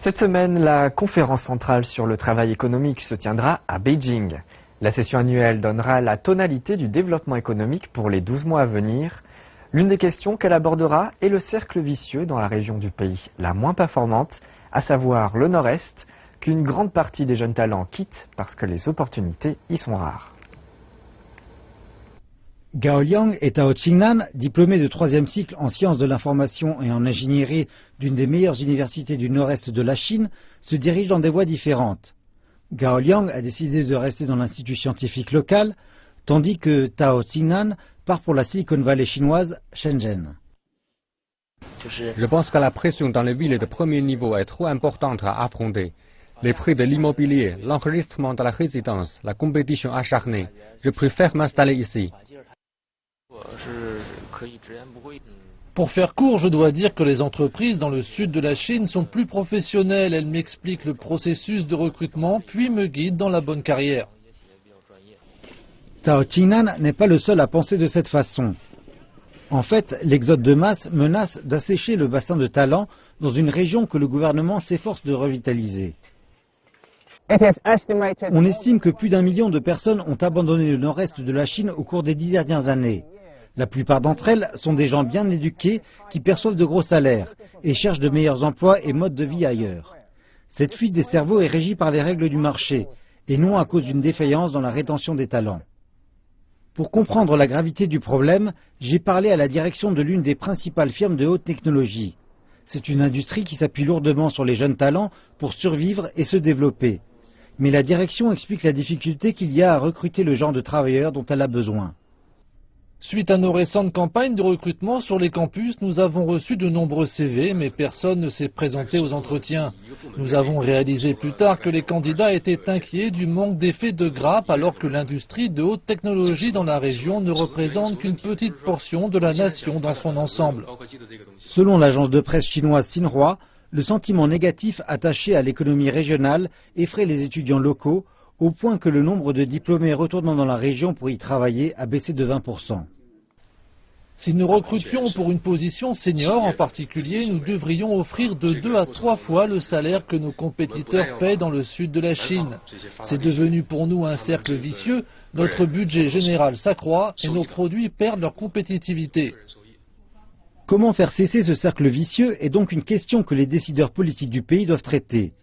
Cette semaine, la conférence centrale sur le travail économique se tiendra à Beijing. La session annuelle donnera la tonalité du développement économique pour les 12 mois à venir. L'une des questions qu'elle abordera est le cercle vicieux dans la région du pays la moins performante, à savoir le Nord-Est, qu'une grande partie des jeunes talents quittent parce que les opportunités y sont rares. Gao Liang et Tao Qingnan, diplômés de 3e cycle en sciences de l'information et en ingénierie d'une des meilleures universités du nord-est de la Chine, se dirigent dans des voies différentes. Gao Liang a décidé de rester dans l'institut scientifique local, tandis que Tao Qingnan part pour la Silicon Valley chinoise, Shenzhen. Je pense que la pression dans les villes de premier niveau est trop importante à affronter. Les prix de l'immobilier, l'enregistrement de la résidence, la compétition acharnée. Je préfère m'installer ici. Pour faire court, je dois dire que les entreprises dans le sud de la Chine sont plus professionnelles. Elles m'expliquent le processus de recrutement, puis me guident dans la bonne carrière. Tao Qingnan n'est pas le seul à penser de cette façon. En fait, l'exode de masse menace d'assécher le bassin de talents dans une région que le gouvernement s'efforce de revitaliser. On estime que plus d'1 million de personnes ont abandonné le nord-est de la Chine au cours des 10 dernières années. La plupart d'entre elles sont des gens bien éduqués qui perçoivent de gros salaires et cherchent de meilleurs emplois et modes de vie ailleurs. Cette fuite des cerveaux est régie par les règles du marché et non à cause d'une défaillance dans la rétention des talents. Pour comprendre la gravité du problème, j'ai parlé à la direction de l'une des principales firmes de haute technologie. C'est une industrie qui s'appuie lourdement sur les jeunes talents pour survivre et se développer. Mais la direction explique la difficulté qu'il y a à recruter le genre de travailleurs dont elle a besoin. Suite à nos récentes campagnes de recrutement sur les campus, nous avons reçu de nombreux CV, mais personne ne s'est présenté aux entretiens. Nous avons réalisé plus tard que les candidats étaient inquiets du manque d'effet de grappe, alors que l'industrie de haute technologie dans la région ne représente qu'une petite portion de la nation dans son ensemble. Selon l'agence de presse chinoise Xinhua, le sentiment négatif attaché à l'économie régionale effraie les étudiants locaux, au point que le nombre de diplômés retournant dans la région pour y travailler a baissé de 20%. Si nous recrutions pour une position senior en particulier, nous devrions offrir de 2 à 3 fois le salaire que nos compétiteurs paient dans le sud de la Chine. C'est devenu pour nous un cercle vicieux, notre budget général s'accroît et nos produits perdent leur compétitivité. Comment faire cesser ce cercle vicieux est donc une question que les décideurs politiques du pays doivent traiter.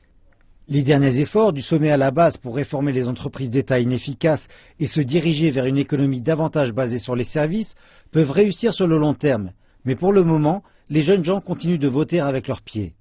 Les derniers efforts du sommet à la base pour réformer les entreprises d'État inefficaces et se diriger vers une économie davantage basée sur les services peuvent réussir sur le long terme. Mais pour le moment, les jeunes gens continuent de voter avec leurs pieds.